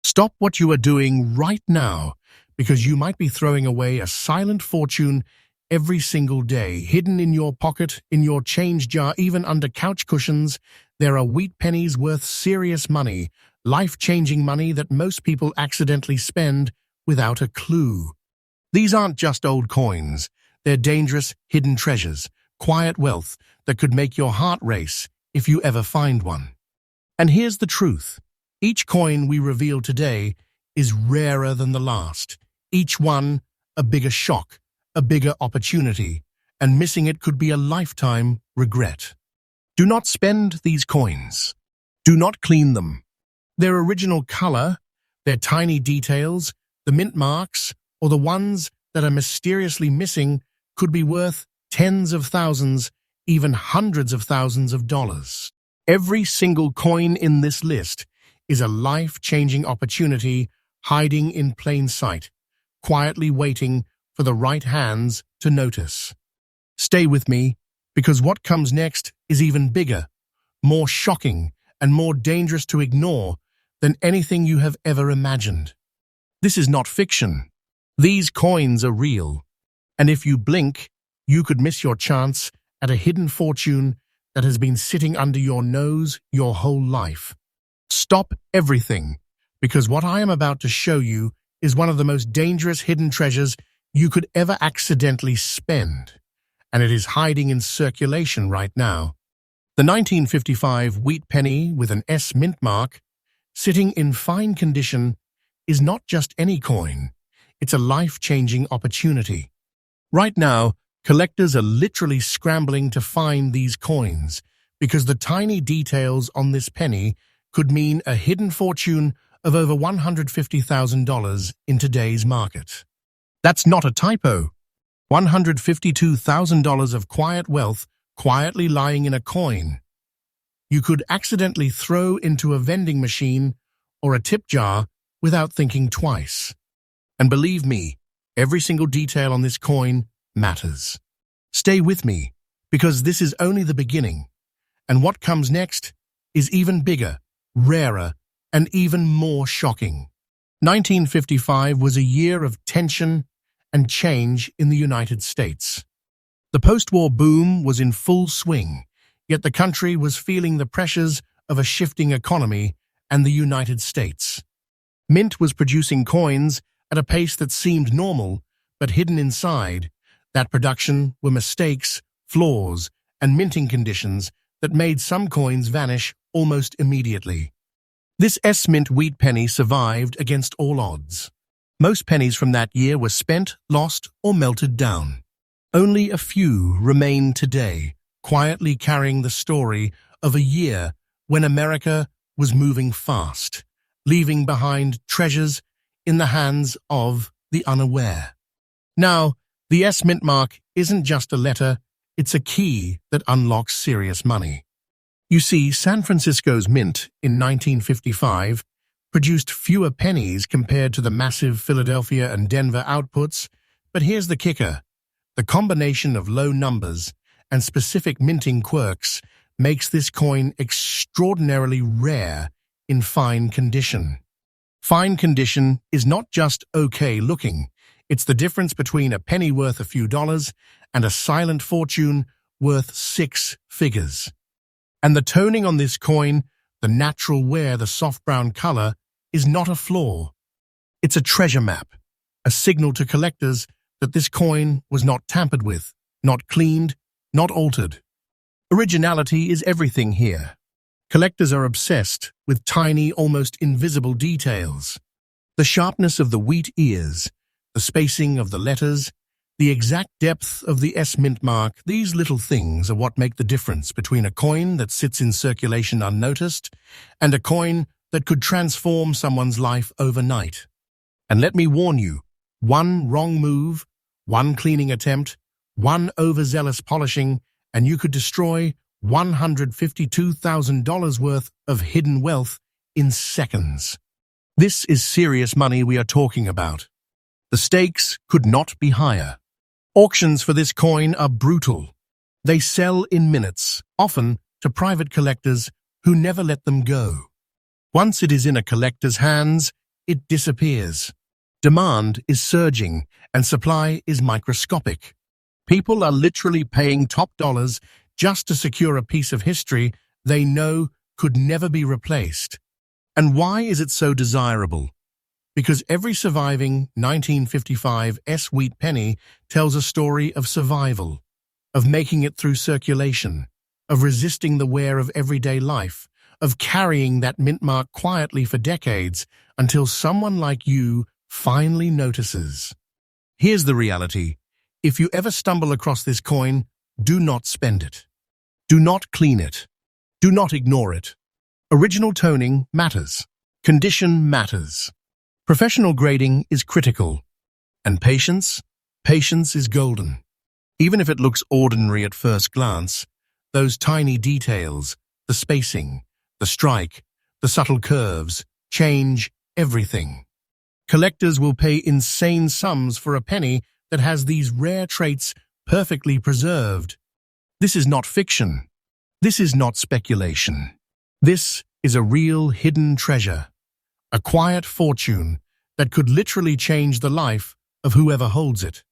Stop what you are doing right now, because you might be throwing away a silent fortune every single day. Hidden in your pocket, in your change jar, even under couch cushions, there are wheat pennies worth serious money, life-changing money that most people accidentally spend without a clue. These aren't just old coins. They're dangerous, hidden treasures, quiet wealth that could make your heart race if you ever find one. And here's the truth. Each coin we reveal today is rarer than the last. Each one a bigger shock, a bigger opportunity, and missing it could be a lifetime regret. Do not spend these coins. Do not clean them. Their original color, their tiny details, the mint marks, or the ones that are mysteriously missing could be worth tens of thousands, even hundreds of thousands of dollars. Every single coin in this list is a life-changing opportunity hiding in plain sight, quietly waiting for the right hands to notice. Stay with me, because what comes next is even bigger, more shocking, and more dangerous to ignore than anything you have ever imagined. This is not fiction. These coins are real, and if you blink, you could miss your chance at a hidden fortune that has been sitting under your nose your whole life. Stop everything, because what I am about to show you is one of the most dangerous hidden treasures you could ever accidentally spend, and it is hiding in circulation right now. The 1955 wheat penny with an S mint mark, sitting in fine condition, is not just any coin. It's a life-changing opportunity. Right now, collectors are literally scrambling to find these coins because the tiny details on this penny could mean a hidden fortune of over $150,000 in today's market. That's not a typo. $152,000 of quiet wealth quietly lying in a coin. You could accidentally throw into a vending machine or a tip jar without thinking twice. And believe me, every single detail on this coin matters. Stay with me, because this is only the beginning, and what comes next is even bigger, rarer, and even more shocking. 1955 was a year of tension and change in the United States. The post-war boom was in full swing, yet the country was feeling the pressures of a shifting economy and the United States. Mint was producing coins at a pace that seemed normal, but hidden inside that production were mistakes, flaws, and minting conditions that made some coins vanish almost immediately. This S-Mint wheat penny survived against all odds. Most pennies from that year were spent, lost, or melted down. Only a few remain today, quietly carrying the story of a year when America was moving fast, leaving behind treasures in the hands of the unaware. Now, the S-Mint mark isn't just a letter, it's a key that unlocks serious money. You see, San Francisco's Mint in 1955 produced fewer pennies compared to the massive Philadelphia and Denver outputs, but here's the kicker. The combination of low numbers and specific minting quirks makes this coin extraordinarily rare in fine condition. Fine condition is not just okay looking. It's the difference between a penny worth a few dollars and a silent fortune worth six figures. And the toning on this coin, the natural wear, the soft brown color, is not a flaw. It's a treasure map, a signal to collectors that this coin was not tampered with, not cleaned, not altered. Originality is everything here. Collectors are obsessed with tiny, almost invisible details. The sharpness of the wheat ears, the spacing of the letters, the exact depth of the S-Mint mark, these little things are what make the difference between a coin that sits in circulation unnoticed and a coin that could transform someone's life overnight. And let me warn you, one wrong move, one cleaning attempt, one overzealous polishing, and you could destroy $152,000 worth of hidden wealth in seconds. This is serious money we are talking about. The stakes could not be higher. Auctions for this coin are brutal. They sell in minutes, often to private collectors who never let them go. Once it is in a collector's hands, it disappears. Demand is surging and supply is microscopic. People are literally paying top dollars just to secure a piece of history they know could never be replaced. And why is it so desirable? Because every surviving 1955 wheat penny tells a story of survival, of making it through circulation, of resisting the wear of everyday life, of carrying that Mintmark quietly for decades until someone like you finally notices. Here's the reality. If you ever stumble across this coin, do not spend it. Do not clean it. Do not ignore it. Original toning matters. Condition matters. Professional grading is critical. And patience is golden. Even if it looks ordinary at first glance, those tiny details, the spacing, the strike, the subtle curves, change everything. Collectors will pay insane sums for a penny that has these rare traits perfectly preserved. This is not fiction. This is not speculation. This is a real hidden treasure, a quiet fortune that could literally change the life of whoever holds it.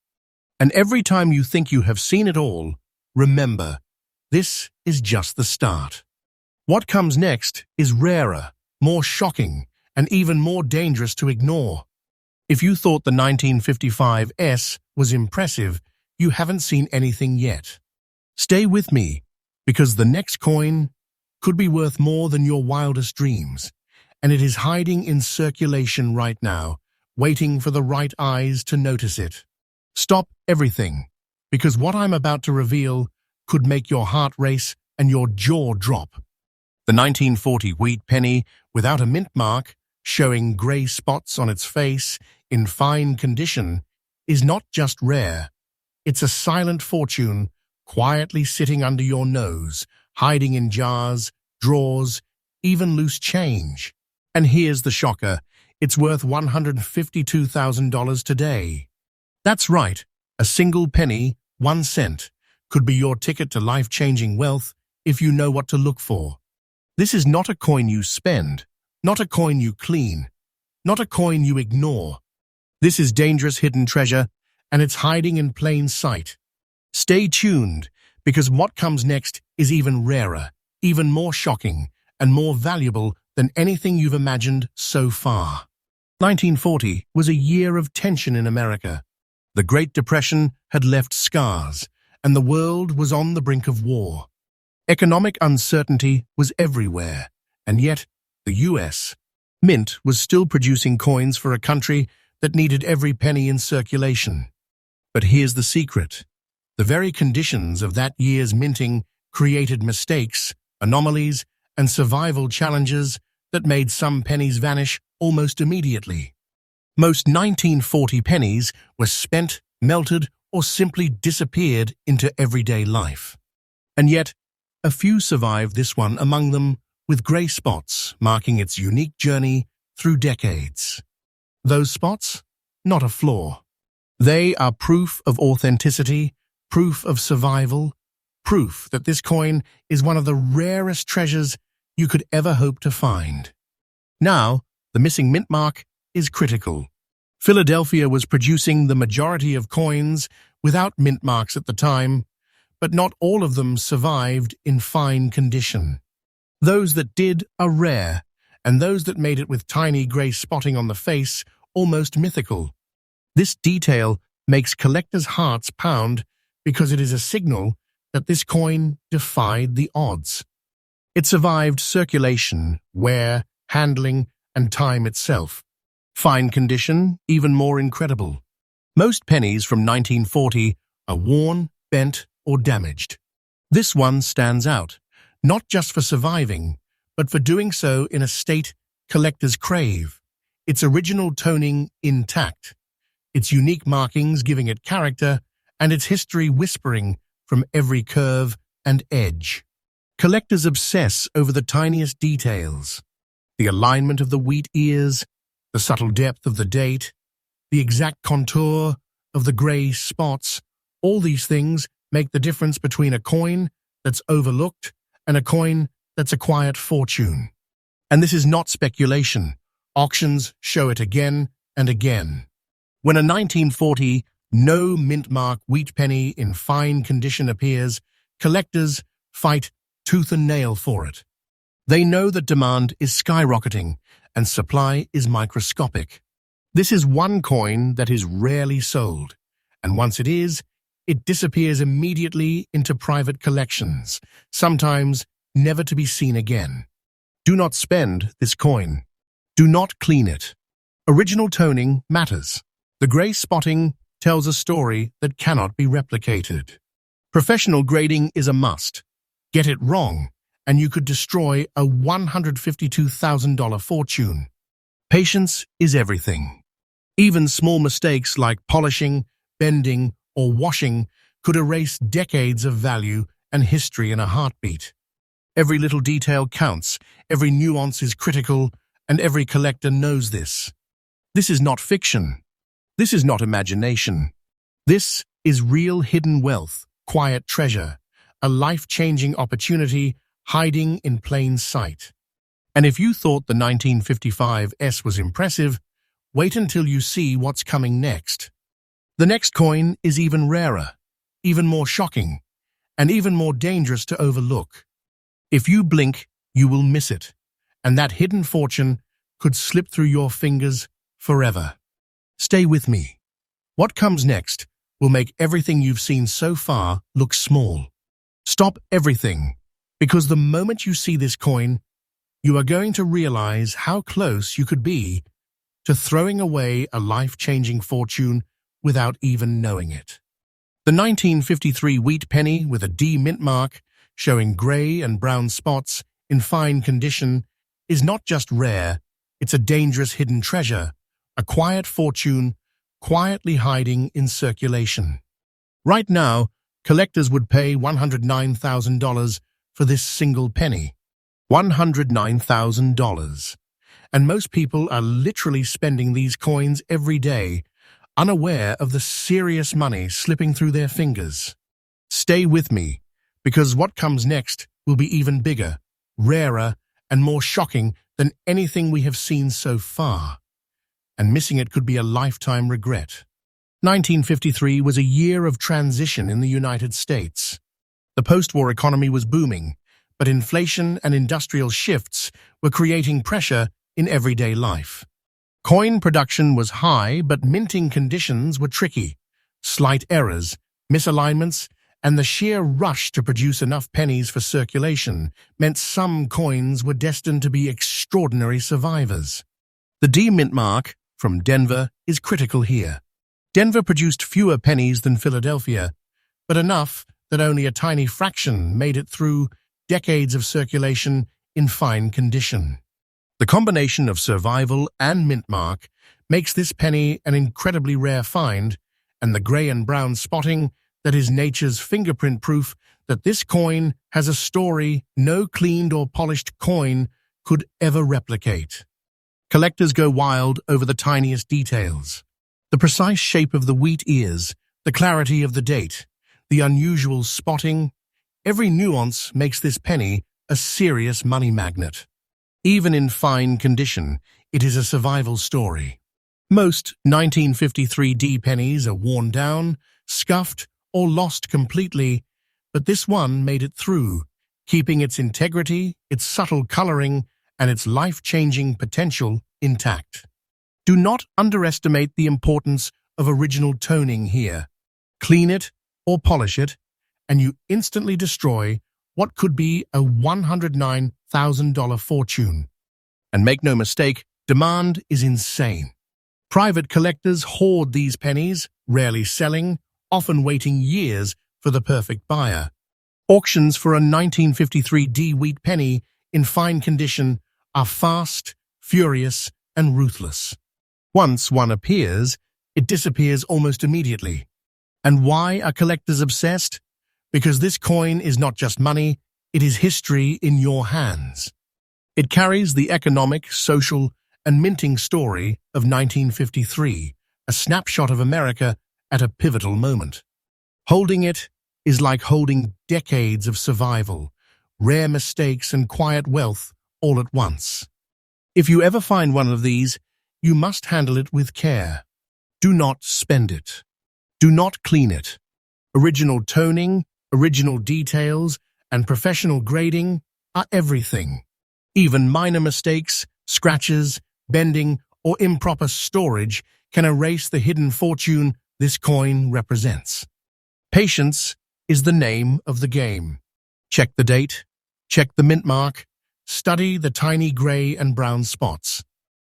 And every time you think you have seen it all, remember, this is just the start. What comes next is rarer, more shocking, and even more dangerous to ignore. If you thought the 1955 was impressive, you haven't seen anything yet. Stay with me, because the next coin could be worth more than your wildest dreams, and it is hiding in circulation right now, waiting for the right eyes to notice it. Stop everything, because what I'm about to reveal could make your heart race and your jaw drop. The 1940 wheat penny without a mint mark, showing grey spots on its face in fine condition, is not just rare. It's a silent fortune quietly sitting under your nose, hiding in jars, drawers, even loose change. And here's the shocker. It's worth $152,000 today. That's right. A single penny, 1 cent, could be your ticket to life-changing wealth if you know what to look for. This is not a coin you spend, not a coin you clean, not a coin you ignore. This is dangerous hidden treasure, and it's hiding in plain sight. Stay tuned, because what comes next is even rarer, even more shocking, and more valuable than anything you've imagined so far. 1940 was a year of tension in America. The Great Depression had left scars, and the world was on the brink of war. Economic uncertainty was everywhere, and yet the U.S. Mint was still producing coins for a country that needed every penny in circulation. But here's the secret. The very conditions of that year's minting created mistakes, anomalies, and survival challenges that made some pennies vanish almost immediately. Most 1940 pennies were spent, melted, or simply disappeared into everyday life. And yet, a few survived this one, among them with grey spots marking its unique journey through decades. Those spots? Not a flaw. They are proof of authenticity, proof of survival, proof that this coin is one of the rarest treasures you could ever hope to find. Now, the missing mint mark is critical. Philadelphia was producing the majority of coins without mint marks at the time, but not all of them survived in fine condition. Those that did are rare, and those that made it with tiny grey spotting on the face almost mythical. This detail makes collectors' hearts pound because it is a signal that this coin defied the odds. It survived circulation, wear, handling, and time itself. Fine condition, even more incredible. Most pennies from 1940 are worn, bent, or damaged. This one stands out, not just for surviving, but for doing so in a state collectors crave. Its original toning intact, its unique markings giving it character, and its history whispering from every curve and edge. Collectors obsess over the tiniest details. The alignment of the wheat ears, the subtle depth of the date, the exact contour of the grey spots, all these things make the difference between a coin that's overlooked and a coin that's a quiet fortune. And this is not speculation Auctions show it again and again. When a 1940 no Mintmark wheat penny in fine condition appears, collectors fight tooth and nail for it. They know that demand is skyrocketing and supply is microscopic. This is one coin that is rarely sold, and once it is, it disappears immediately into private collections, sometimes never to be seen again. Do not spend this coin. Do not clean it. Original toning matters. The gray spotting tells a story that cannot be replicated. Professional grading is a must. Get it wrong, and you could destroy a $152,000 fortune. Patience is everything. Even small mistakes like polishing, bending, or washing could erase decades of value and history in a heartbeat. Every little detail counts, every nuance is critical, and every collector knows this. This is not fiction. This is not imagination. This is real hidden wealth, quiet treasure, a life-changing opportunity hiding in plain sight. And if you thought the 1955 S was impressive, wait until you see what's coming next. The next coin is even rarer, even more shocking, and even more dangerous to overlook. If you blink, you will miss it, and that hidden fortune could slip through your fingers forever. Stay with me. What comes next will make everything you've seen so far look small. Stop everything, because the moment you see this coin, you are going to realize how close you could be to throwing away a life-changing fortune without even knowing it. The 1953 wheat penny with a D Mintmark showing grey and brown spots in fine condition is not just rare, it's a dangerous hidden treasure, a quiet fortune quietly hiding in circulation. Right now, collectors would pay $109,000 for this single penny. $109,000. And most people are literally spending these coins every day, unaware of the serious money slipping through their fingers. Stay with me, because what comes next will be even bigger, rarer, and more shocking than anything we have seen so far. And missing it could be a lifetime regret. 1953 was a year of transition in the United States. The post-war economy was booming, but inflation and industrial shifts were creating pressure in everyday life. Coin production was high, but minting conditions were tricky. Slight errors, misalignments, and the sheer rush to produce enough pennies for circulation meant some coins were destined to be extraordinary survivors. The D Mintmark from Denver is critical here. Denver produced fewer pennies than Philadelphia, but enough that only a tiny fraction made it through decades of circulation in fine condition. The combination of survival and Mintmark makes this penny an incredibly rare find, and the grey and brown spotting that is nature's fingerprint proof that this coin has a story no cleaned or polished coin could ever replicate. Collectors go wild over the tiniest details. The precise shape of the wheat ears, the clarity of the date, the unusual spotting, every nuance makes this penny a serious money magnet. Even in fine condition, it is a survival story. Most 1953 D pennies are worn down, scuffed, or lost completely, but this one made it through, keeping its integrity, its subtle coloring, and its life-changing potential intact. Do not underestimate the importance of original toning here. Clean it or polish it, and you instantly destroy what could be a $109,000 fortune. And make no mistake, demand is insane. Private collectors hoard these pennies, rarely selling, often waiting years for the perfect buyer. Auctions for a 1953 D wheat penny in fine condition are fast, furious, and ruthless. Once one appears, it disappears almost immediately. And why are collectors obsessed? Because this coin is not just money, it is history in your hands. It carries the economic, social, and minting story of 1953, a snapshot of America at a pivotal moment. Holding it is like holding decades of survival, rare mistakes, and quiet wealth all at once. If you ever find one of these, you must handle it with care. Do not spend it. Do not clean it. Original toning, original details, and professional grading are everything. Even minor mistakes, scratches, bending, or improper storage can erase the hidden fortune this coin represents. Patience is the name of the game. Check the date, check the mint mark, study the tiny gray and brown spots.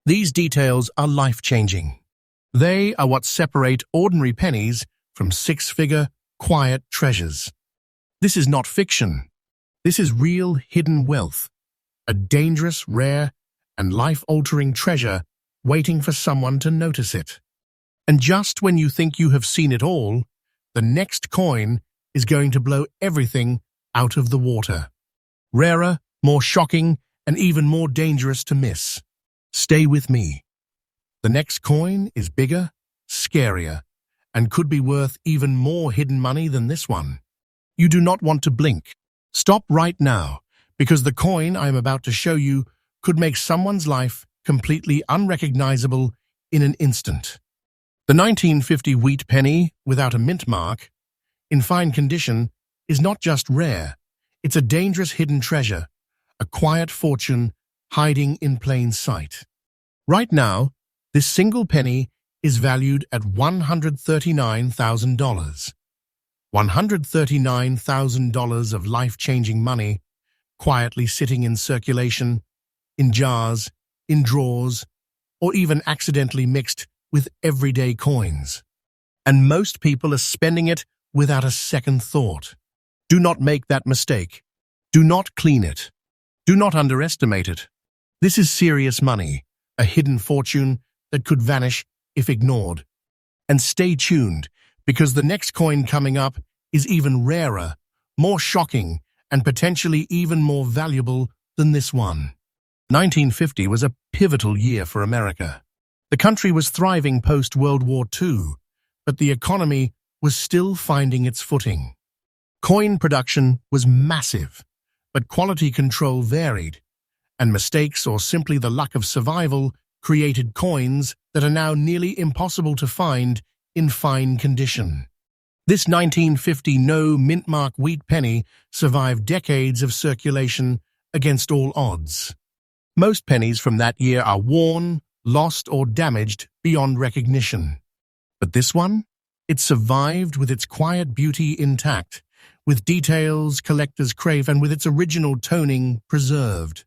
These details are life-changing. They are what separate ordinary pennies from six-figure, quiet treasures. This is not fiction. This is real hidden wealth, a dangerous, rare, and life-altering treasure waiting for someone to notice it. And just when you think you have seen it all, the next coin is going to blow everything out of the water. Rarer, more shocking, and even more dangerous to miss. Stay with me. The next coin is bigger, scarier, and could be worth even more hidden money than this one. You do not want to blink. Stop right now, because the coin I am about to show you could make someone's life completely unrecognizable in an instant. The 1950 wheat penny without a mint mark, in fine condition, is not just rare. It's a dangerous hidden treasure, a quiet fortune hiding in plain sight. Right now, this single penny is valued at $139,000. $139,000 of life-changing money, quietly sitting in circulation, in jars, in drawers, or even accidentally mixed with everyday coins. And most people are spending it without a second thought. Do not make that mistake. Do not clean it. Do not underestimate it. This is serious money, a hidden fortune that could vanish if ignored. And stay tuned, because the next coin coming up is even rarer, more shocking, and potentially even more valuable than this one. 1950 was a pivotal year for America. The country was thriving post-World War II, but the economy was still finding its footing. Coin production was massive, but quality control varied, and mistakes or simply the luck of survival created coins that are now nearly impossible to find in fine condition. This 1950 no Mintmark wheat penny survived decades of circulation against all odds. Most pennies from that year are worn, lost, or damaged beyond recognition. But this one? It survived with its quiet beauty intact, with details collectors crave and with its original toning preserved.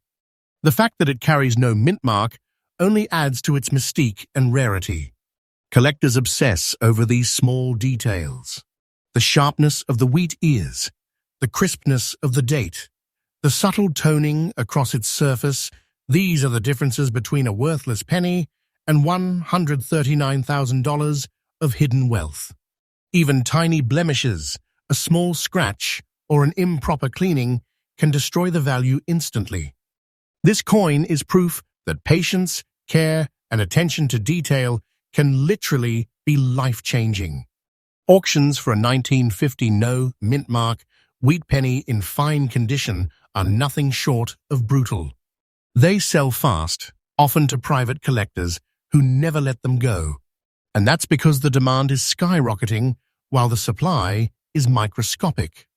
The fact that it carries no mint mark only adds to its mystique and rarity. Collectors obsess over these small details. The sharpness of the wheat ears, the crispness of the date, the subtle toning across its surface. These are the differences between a worthless penny and $139,000 of hidden wealth. Even tiny blemishes, a small scratch, or an improper cleaning can destroy the value instantly. This coin is proof that patience, care, and attention to detail can literally be life-changing. Auctions for a 1950 no mint mark wheat penny in fine condition are nothing short of brutal. They sell fast, often to private collectors who never let them go. And that's because the demand is skyrocketing while the supply is microscopic.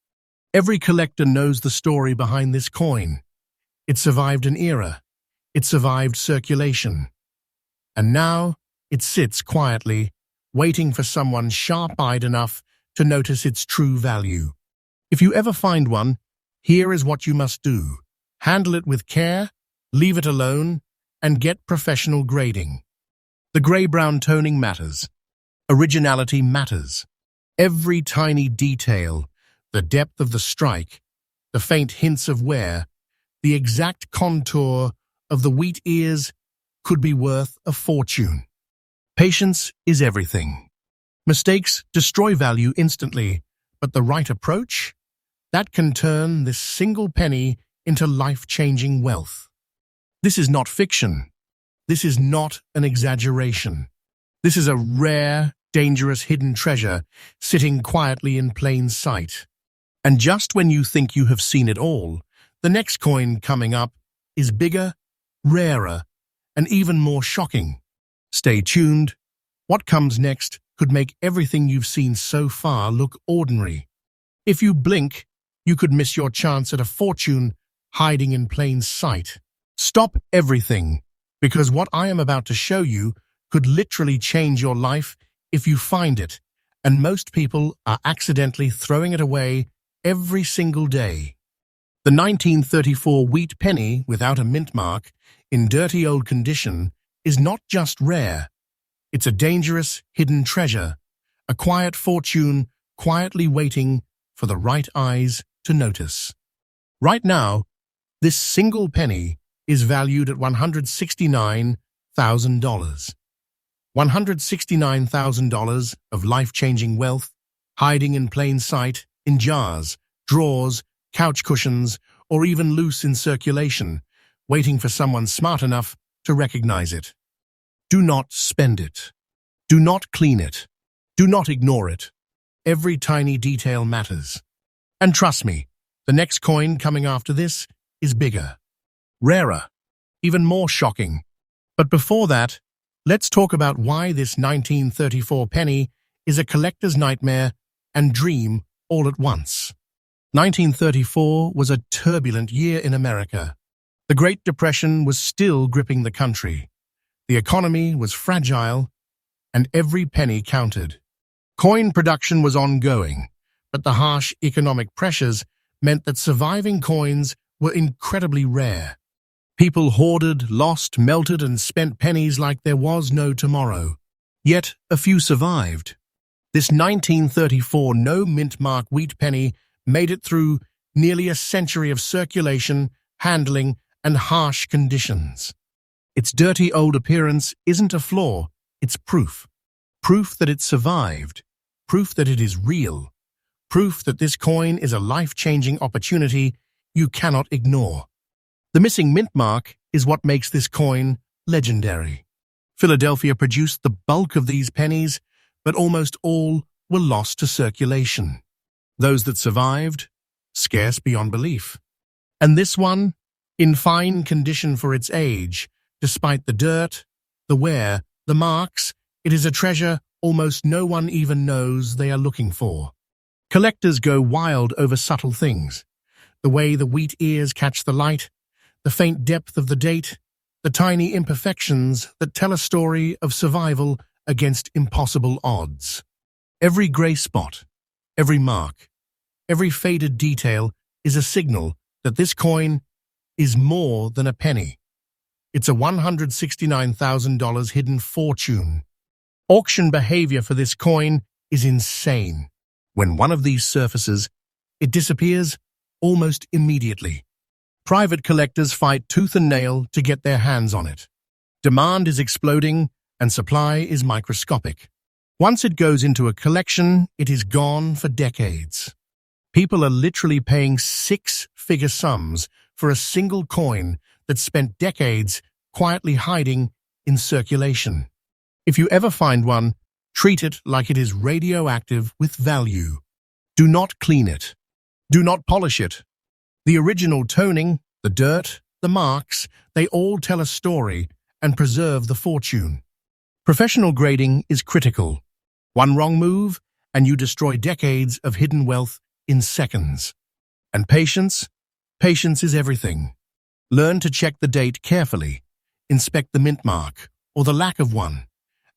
Every collector knows the story behind this coin. It survived an era. It survived circulation. And now it sits quietly, waiting for someone sharp-eyed enough to notice its true value. If you ever find one, here is what you must do. Handle it with care, leave it alone, and get professional grading. The gray-brown toning matters. Originality matters. Every tiny detail, the depth of the strike, the faint hints of wear, the exact contour of the wheat ears could be worth a fortune. Patience is everything. Mistakes destroy value instantly, but the right approach? That can turn this single penny into life-changing wealth. This is not fiction. This is not an exaggeration. This is a rare, dangerous hidden treasure sitting quietly in plain sight. And just when you think you have seen it all, the next coin coming up is bigger, rarer, and even more shocking. Stay tuned. What comes next could make everything you've seen so far look ordinary. If you blink, you could miss your chance at a fortune hiding in plain sight. Stop everything, because what I am about to show you could literally change your life if you find it, and most people are accidentally throwing it away every single day. The 1934 wheat penny without a mint mark, in dirty old condition, is not just rare. It's a dangerous, hidden treasure, a quiet fortune quietly waiting for the right eyes to notice. Right now, this single penny is valued at $169,000. $169,000 of life-changing wealth, hiding in plain sight, in jars, drawers, couch cushions, or even loose in circulation, waiting for someone smart enough to recognize it. Do not spend it. Do not clean it. Do not ignore it. Every tiny detail matters. And trust me, the next coin coming after this is bigger, rarer, even more shocking. But before that, let's talk about why this 1934 penny is a collector's nightmare and dream all at once. 1934 was a turbulent year in America. The Great Depression was still gripping the country. The economy was fragile, and every penny counted. Coin production was ongoing, but the harsh economic pressures meant that surviving coins were incredibly rare. People hoarded, lost, melted, and spent pennies like there was no tomorrow. Yet a few survived. This 1934 no-mint-mark wheat penny made it through nearly a century of circulation, handling, and harsh conditions. Its dirty old appearance isn't a flaw, it's proof. Proof that it survived. Proof that it is real. Proof that this coin is a life-changing opportunity you cannot ignore. The missing mint mark is what makes this coin legendary. Philadelphia produced the bulk of these pennies, but almost all were lost to circulation. Those that survived, scarce beyond belief. And this one, in fine condition for its age, despite the dirt, the wear, the marks, it is a treasure almost no one even knows they are looking for. Collectors go wild over subtle things. The way the wheat ears catch the light, the faint depth of the date, the tiny imperfections that tell a story of survival against impossible odds. Every grey spot, every mark, every faded detail is a signal that this coin is more than a penny. It's a $169,000 hidden fortune. Auction behavior for this coin is insane. When one of these surfaces, it disappears almost immediately. Private collectors fight tooth and nail to get their hands on it. Demand is exploding and supply is microscopic. Once it goes into a collection, it is gone for decades. People are literally paying six-figure sums for a single coin that spent decades quietly hiding in circulation. If you ever find one, treat it like it is radioactive with value. Do not clean it. Do not polish it. The original toning, the dirt, the marks, they all tell a story and preserve the fortune. Professional grading is critical. One wrong move, and you destroy decades of hidden wealth in seconds. And patience? Patience is everything. Learn to check the date carefully, inspect the mint mark, or the lack of one,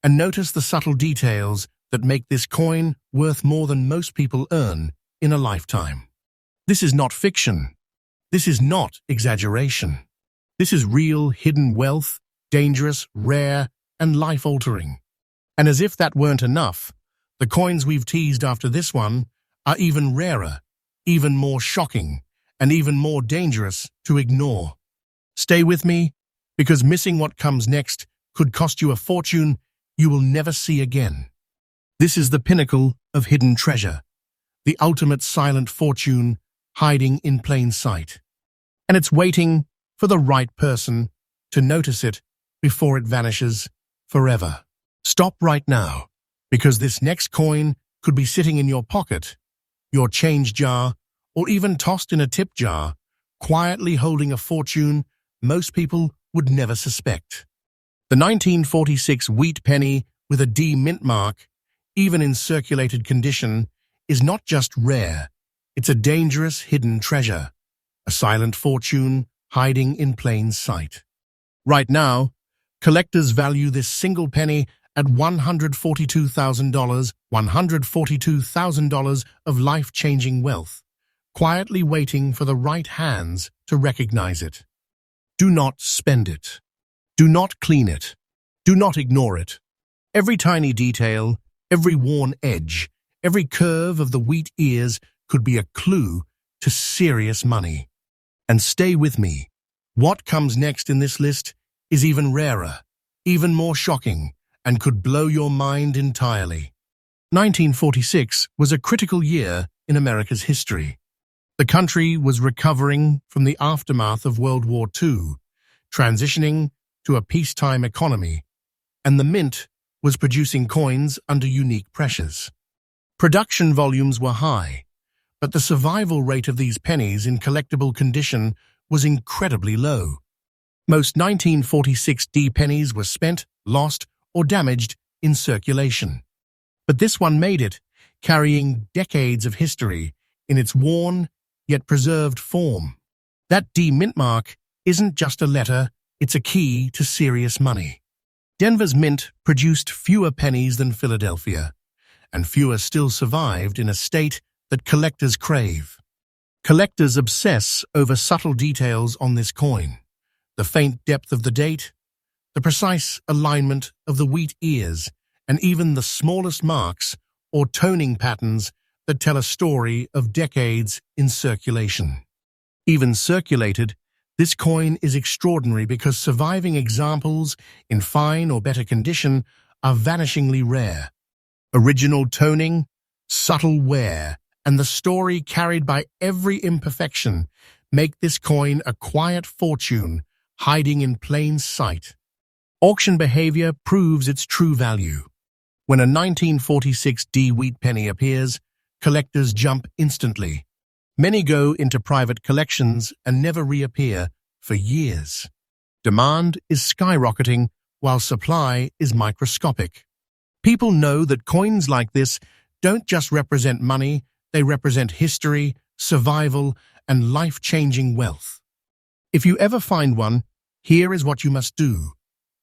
and notice the subtle details that make this coin worth more than most people earn in a lifetime. This is not fiction. This is not exaggeration. This is real hidden wealth, dangerous, rare, and life-altering. And as if that weren't enough, the coins we've teased after this one are even rarer, even more shocking, and even more dangerous to ignore. Stay with me, because missing what comes next could cost you a fortune you will never see again. This is the pinnacle of hidden treasure, the ultimate silent fortune hiding in plain sight. And it's waiting for the right person to notice it before it vanishes forever. Stop right now, because this next coin could be sitting in your pocket, your change jar, or even tossed in a tip jar, quietly holding a fortune most people would never suspect. The 1946 wheat penny with a D Mintmark, even in circulated condition, is not just rare, it's a dangerous hidden treasure, a silent fortune hiding in plain sight. Right now, collectors value this single penny at $142,000 of life-changing wealth, quietly waiting for the right hands to recognize it. Do not spend it. Do not clean it. Do not ignore it. Every tiny detail, every worn edge, every curve of the wheat ears could be a clue to serious money. And stay with me. What comes next in this list is even rarer, even more shocking, and could blow your mind entirely. 1946 was a critical year in America's history. The country was recovering from the aftermath of World War II, transitioning to a peacetime economy, and the mint was producing coins under unique pressures. Production volumes were high, but the survival rate of these pennies in collectible condition was incredibly low. Most 1946 D pennies were spent, lost, or damaged in circulation. But this one made it, carrying decades of history in its worn yet preserved form. That D Mintmark isn't just a letter, it's a key to serious money. Denver's mint produced fewer pennies than Philadelphia, and fewer still survived in a state that collectors crave. Collectors obsess over subtle details on this coin: the faint depth of the date, the precise alignment of the wheat ears, and even the smallest marks or toning patterns that tell a story of decades in circulation. Even circulated, this coin is extraordinary because surviving examples in fine or better condition are vanishingly rare. Original toning, subtle wear, and the story carried by every imperfection make this coin a quiet fortune hiding in plain sight. Auction behavior proves its true value. When a 1946 D wheat penny appears, collectors jump instantly. Many go into private collections and never reappear for years. Demand is skyrocketing while supply is microscopic. People know that coins like this don't just represent money, they represent history, survival, and life-changing wealth. If you ever find one, here is what you must do.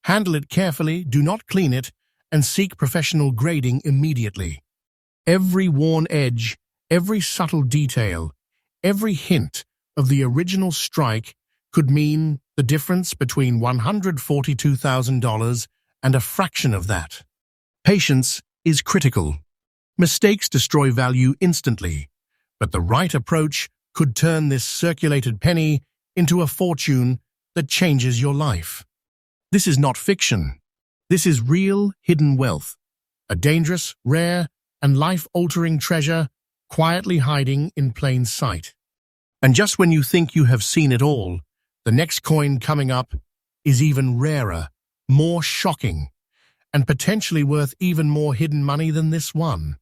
Handle it carefully, do not clean it, and seek professional grading immediately. Every worn edge, every subtle detail, every hint of the original strike could mean the difference between $142,000 and a fraction of that. Patience is critical. Mistakes destroy value instantly, but the right approach could turn this circulated penny into a fortune that changes your life. This is not fiction. This is real hidden wealth, a dangerous, rare, and life-altering treasure quietly hiding in plain sight. And just when you think you have seen it all, the next coin coming up is even rarer, more shocking, and potentially worth even more hidden money than this one.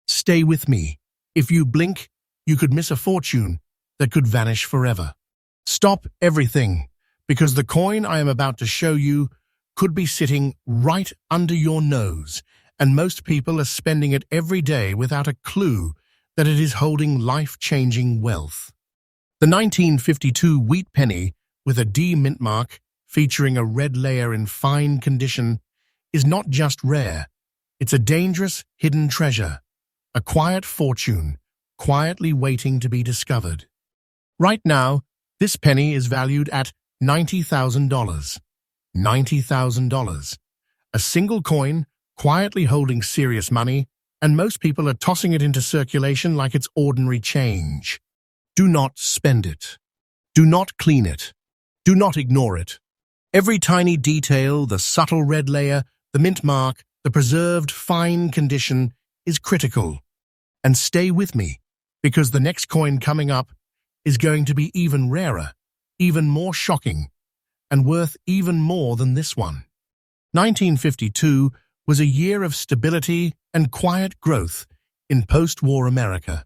Stay with me. If you blink, you could miss a fortune that could vanish forever. Stop everything, because the coin I am about to show you could be sitting right under your nose, and most people are spending it every day without a clue that it is holding life-changing wealth. The 1952 wheat penny with a D Mintmark featuring a red layer in fine condition is not just rare, it's a dangerous hidden treasure, a quiet fortune quietly waiting to be discovered. Right now, this penny is valued at $90,000. $90,000. A single coin quietly holding serious money, and most people are tossing it into circulation like it's ordinary change. Do not spend it. Do not clean it. Do not ignore it. Every tiny detail, the subtle red layer, the mint mark, the preserved fine condition is critical. And stay with me, because the next coin coming up is going to be even rarer, even more shocking, and worth even more than this one. 1952 was a year of stability and quiet growth in post-war America.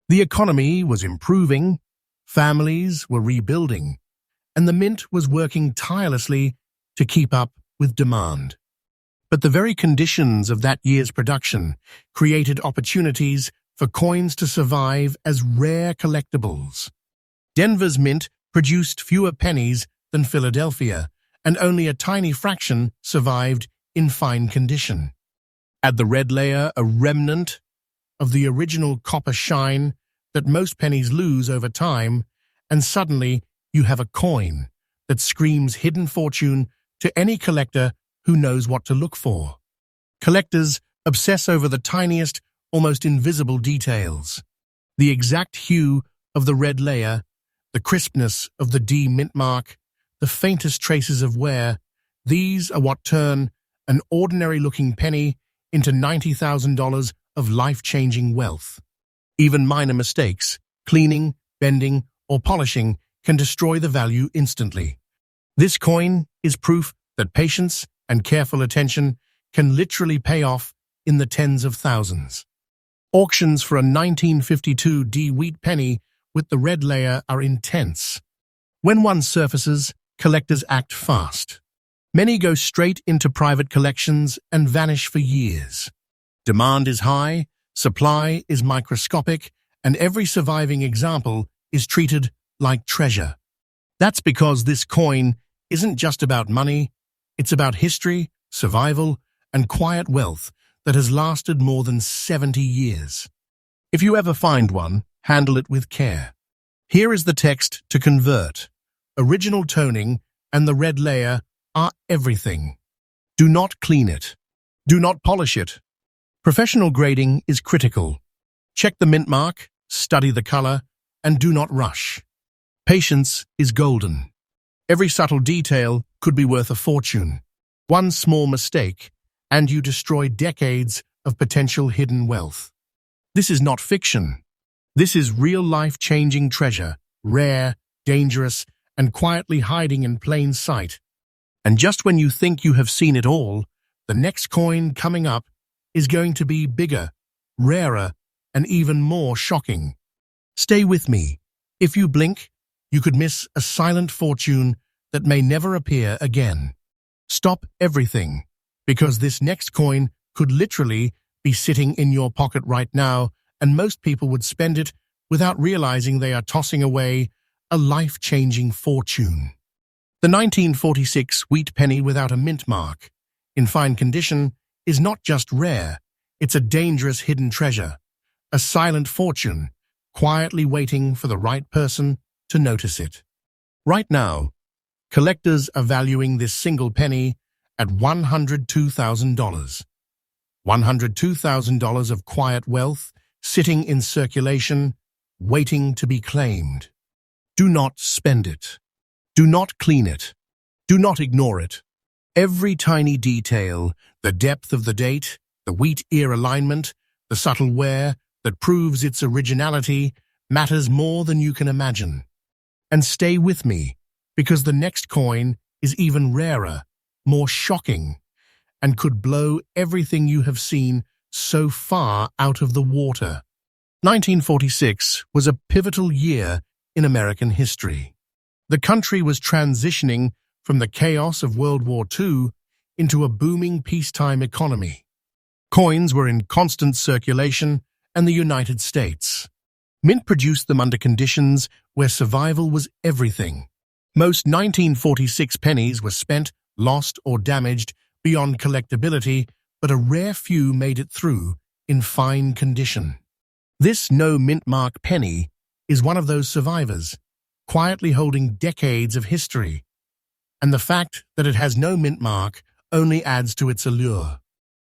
The economy was improving, families were rebuilding, and the mint was working tirelessly to keep up with demand. But the very conditions of that year's production created opportunities for coins to survive as rare collectibles. Denver's mint produced fewer pennies than Philadelphia, and only a tiny fraction survived in fine condition. Add the red layer, a remnant of the original copper shine that most pennies lose over time, and suddenly you have a coin that screams hidden fortune to any collector who knows what to look for. Collectors obsess over the tiniest, almost invisible details. The exact hue of the red layer, the crispness of the D Mintmark, the faintest traces of wear, these are what turn an ordinary-looking penny into $90,000 of life-changing wealth. Even minor mistakes, cleaning, bending, or polishing, can destroy the value instantly. This coin is proof that patience and careful attention can literally pay off in the tens of thousands. Auctions for a 1952 D wheat penny with the red layer are intense. When one surfaces, collectors act fast. Many go straight into private collections and vanish for years. Demand is high, supply is microscopic, and every surviving example is treated like treasure. That's because this coin isn't just about money, it's about history, survival, and quiet wealth that has lasted more than 70 years. If you ever find one, handle it with care. Here is the text to convert. Original toning and the red layer are everything. Do not clean it. Do not polish it. Professional grading is critical. Check the mint mark, study the color, and do not rush. Patience is golden. Every subtle detail could be worth a fortune. One small mistake, and you destroy decades of potential hidden wealth. This is not fiction. This is real-life changing treasure, rare, dangerous, and quietly hiding in plain sight. And just when you think you have seen it all, the next coin coming up is going to be bigger, rarer, and even more shocking. Stay with me. If you blink, you could miss a silent fortune that may never appear again. Stop everything, because this next coin could literally be sitting in your pocket right now, and most people would spend it without realizing they are tossing away a life-changing fortune. The 1946 wheat penny without a mint mark, in fine condition, is not just rare, it's a dangerous hidden treasure, a silent fortune, quietly waiting for the right person to notice it. Right now, collectors are valuing this single penny at $102,000. $102,000 of quiet wealth sitting in circulation, waiting to be claimed. Do not spend it. Do not clean it. Do not ignore it. Every tiny detail, the depth of the date, the wheat ear alignment, the subtle wear that proves its originality, matters more than you can imagine. And stay with me, because the next coin is even rarer, more shocking, and could blow everything you have seen so far out of the water. 1946 was a pivotal year in American history. The country was transitioning from the chaos of World War II into a booming peacetime economy. Coins were in constant circulation in the United States. Mint produced them under conditions where survival was everything. Most 1946 pennies were spent, lost, or damaged beyond collectability, but a rare few made it through in fine condition. This no mint mark penny is one of those survivors, quietly holding decades of history. And the fact that it has no mint mark only adds to its allure.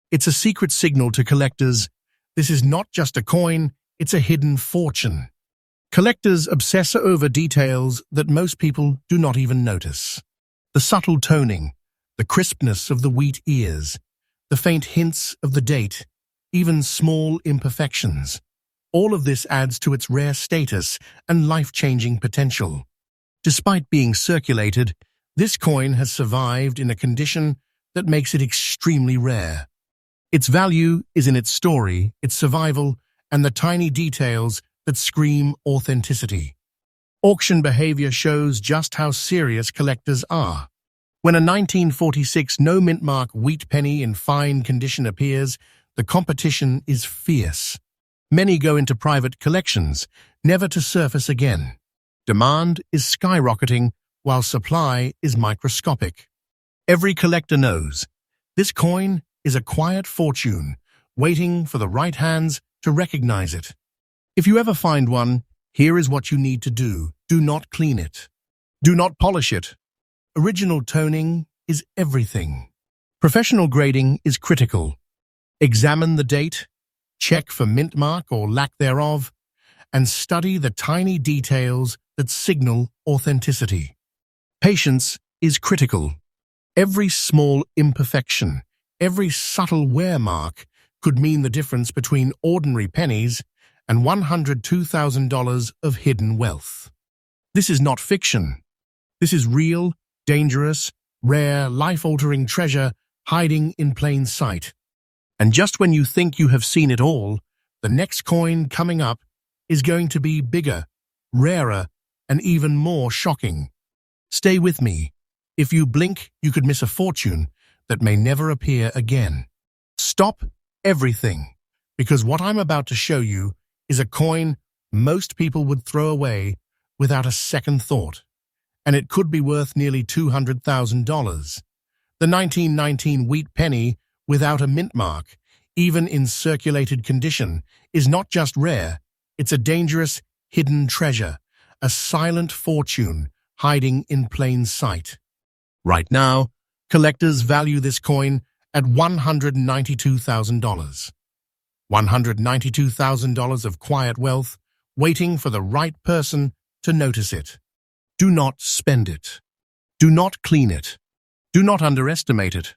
It's a secret signal to collectors. This is not just a coin, it's a hidden fortune. Collectors obsess over details that most people do not even notice. The subtle toning, the crispness of the wheat ears, the faint hints of the date, even small imperfections. All of this adds to its rare status and life-changing potential. Despite being circulated, this coin has survived in a condition that makes it extremely rare. Its value is in its story, its survival, and the tiny details that scream authenticity. Auction behavior shows just how serious collectors are. When a 1946 no Mintmark wheat penny in fine condition appears, the competition is fierce. Many go into private collections, never to surface again. Demand is skyrocketing, while supply is microscopic. Every collector knows this coin is a quiet fortune, waiting for the right hands to recognize it. If you ever find one, here is what you need to do. Do not clean it. Do not polish it. Original toning is everything. Professional grading is critical. Examine the date, check for mint mark or lack thereof, and study the tiny details that signal authenticity. Patience is critical. Every small imperfection, every subtle wear mark could mean the difference between ordinary pennies and $102,000 of hidden wealth. This is not fiction. This is real, dangerous, rare, life-altering treasure hiding in plain sight. And just when you think you have seen it all, the next coin coming up is going to be bigger, rarer, and even more shocking. Stay with me. If you blink, you could miss a fortune that may never appear again. Stop everything, because what I'm about to show you is a coin most people would throw away without a second thought, and it could be worth nearly $200,000. The 1919 wheat penny without a mint mark, even in circulated condition, is not just rare, it's a dangerous, hidden treasure, a silent fortune hiding in plain sight. Right now, collectors value this coin at $192,000. $192,000 of quiet wealth, waiting for the right person to notice it. Do not spend it. Do not clean it. Do not underestimate it.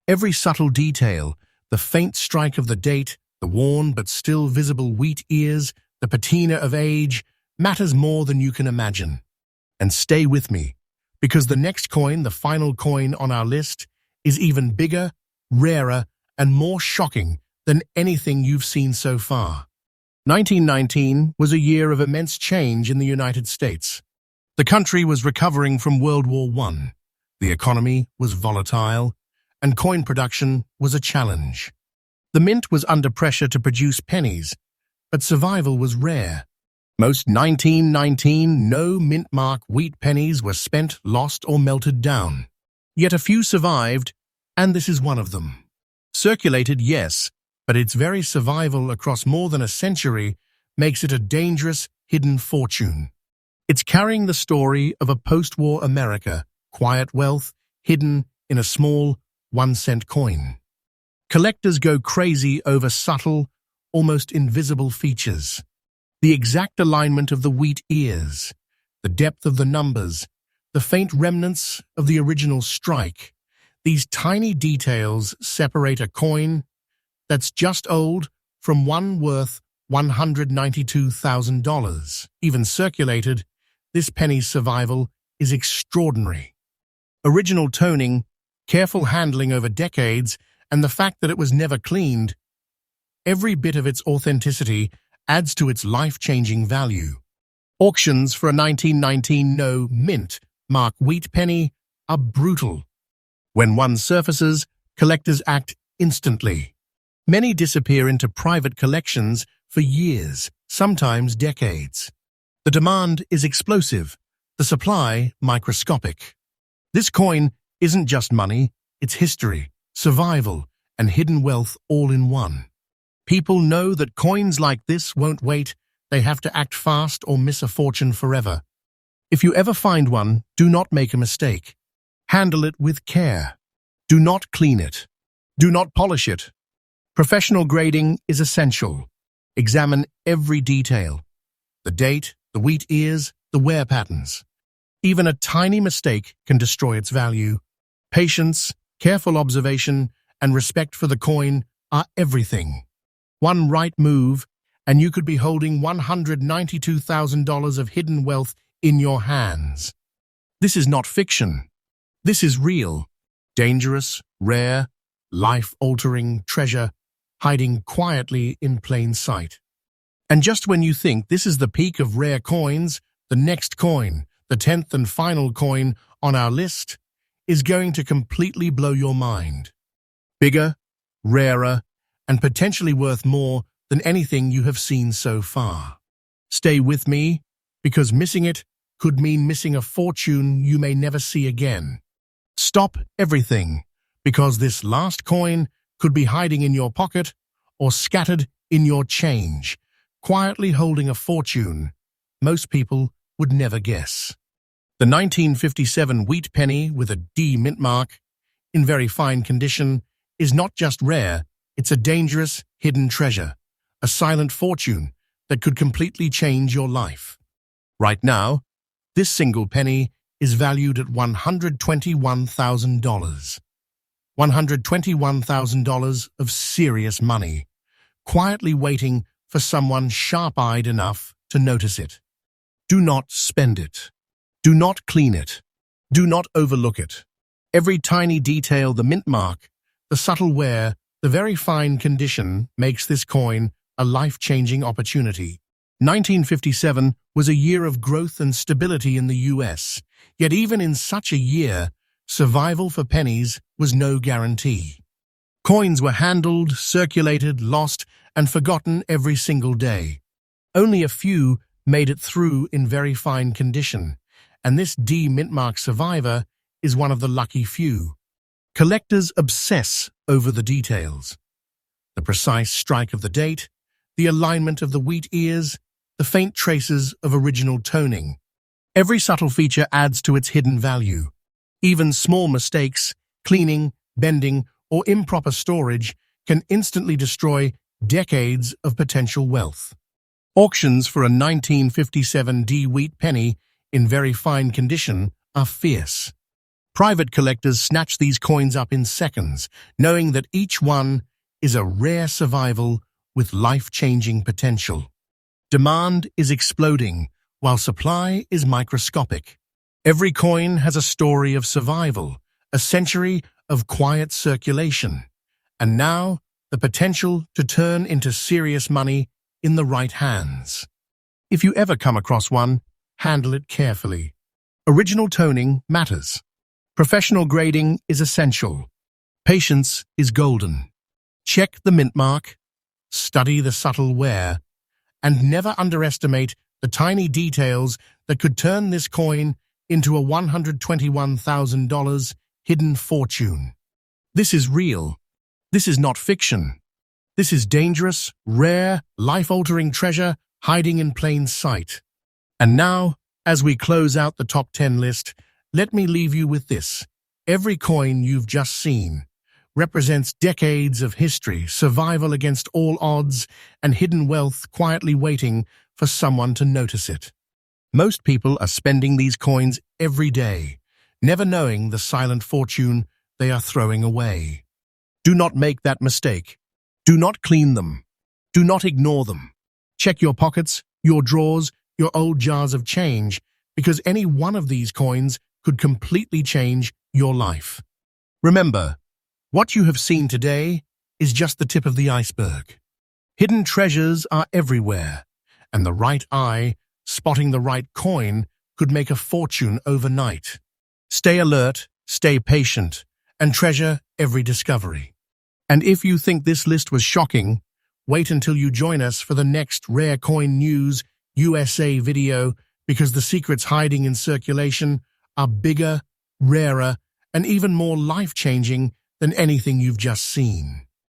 Every subtle detail, the faint strike of the date, the worn but still visible wheat ears, the patina of age, matters more than you can imagine. And stay with me, because the next coin, the final coin on our list, is even bigger, rarer, and more shocking than anything you've seen so far. 1919 was a year of immense change in the United States. The country was recovering from World War I. The economy was volatile, and coin production was a challenge. The mint was under pressure to produce pennies, but survival was rare. Most 1919 no mint mark wheat pennies were spent, lost, or melted down. Yet a few survived, and this is one of them. Circulated, yes, but its very survival across more than a century makes it a dangerous, hidden fortune. It's carrying the story of a post-war America, quiet wealth hidden in a small 1-cent coin. Collectors go crazy over subtle, almost invisible features. The exact alignment of the wheat ears, the depth of the numbers, the faint remnants of the original strike. These tiny details separate a coin that's just old from one worth $192,000. Even circulated, this penny's survival is extraordinary. Original toning, careful handling over decades, and the fact that it was never cleaned, every bit of its authenticity adds to its life-changing value. Auctions for a 1919 no mint mark wheat penny are brutal. When one surfaces, collectors act instantly. Many disappear into private collections for years, sometimes decades. The demand is explosive, the supply microscopic. This coin isn't just money, it's history, survival, and hidden wealth all in one. People know that coins like this won't wait, they have to act fast or miss a fortune forever. If you ever find one, do not make a mistake. Handle it with care. Do not clean it. Do not polish it. Professional grading is essential. Examine every detail. The date, the wheat ears, the wear patterns. Even a tiny mistake can destroy its value. Patience, careful observation, and respect for the coin are everything. One right move, and you could be holding $192,000 of hidden wealth in your hands. This is not fiction. This is real, dangerous, rare, life-altering treasure hiding quietly in plain sight. And just when you think this is the peak of rare coins, the next coin, the 10th and final coin on our list, is going to completely blow your mind. Bigger, rarer, and potentially worth more than anything you have seen so far. Stay with me, because missing it could mean missing a fortune you may never see again. Stop everything, because this last coin could be hiding in your pocket or scattered in your change, quietly holding a fortune most people would never guess. The 1957 wheat penny with a D Mintmark, in very fine condition, is not just rare, it's a dangerous, hidden treasure, a silent fortune that could completely change your life. Right now, this single penny is valued at $121,000. $121,000 of serious money, quietly waiting for someone sharp-eyed enough to notice it. Do not spend it. Do not clean it. Do not overlook it. Every tiny detail, the Mintmark, the subtle wear, the very fine condition makes this coin a life-changing opportunity. 1957 was a year of growth and stability in the US, yet even in such a year, survival for pennies was no guarantee. Coins were handled, circulated, lost, and forgotten every single day. Only a few made it through in very fine condition, and this D Mintmark survivor is one of the lucky few. Collectors obsess over the details. The precise strike of the date, the alignment of the wheat ears, the faint traces of original toning. Every subtle feature adds to its hidden value. Even small mistakes, cleaning, bending, or improper storage can instantly destroy decades of potential wealth. Auctions for a 1957 D wheat penny in very fine condition are fierce. Private collectors snatch these coins up in seconds, knowing that each one is a rare survival with life-changing potential. Demand is exploding, while supply is microscopic. Every coin has a story of survival, a century of quiet circulation, and now the potential to turn into serious money in the right hands. If you ever come across one, handle it carefully. Original toning matters. Professional grading is essential. Patience is golden. Check the Mintmark, study the subtle wear, and never underestimate the tiny details that could turn this coin into a $121,000 hidden fortune. This is real. This is not fiction. This is dangerous, rare, life-altering treasure hiding in plain sight. And now, as we close out the top 10 list, let me leave you with this. Every coin you've just seen represents decades of history, survival against all odds, and hidden wealth quietly waiting for someone to notice it. Most people are spending these coins every day, never knowing the silent fortune they are throwing away. Do not make that mistake. Do not clean them. Do not ignore them. Check your pockets, your drawers, your old jars of change, because any one of these coins could completely change your life. Remember, what you have seen today is just the tip of the iceberg. Hidden treasures are everywhere, and the right eye, spotting the right coin, could make a fortune overnight. Stay alert, stay patient, and treasure every discovery. And if you think this list was shocking, wait until you join us for the next Rare Coin News USA video, because the secrets hiding in circulation are bigger, rarer, and even more life-changing than anything you've just seen.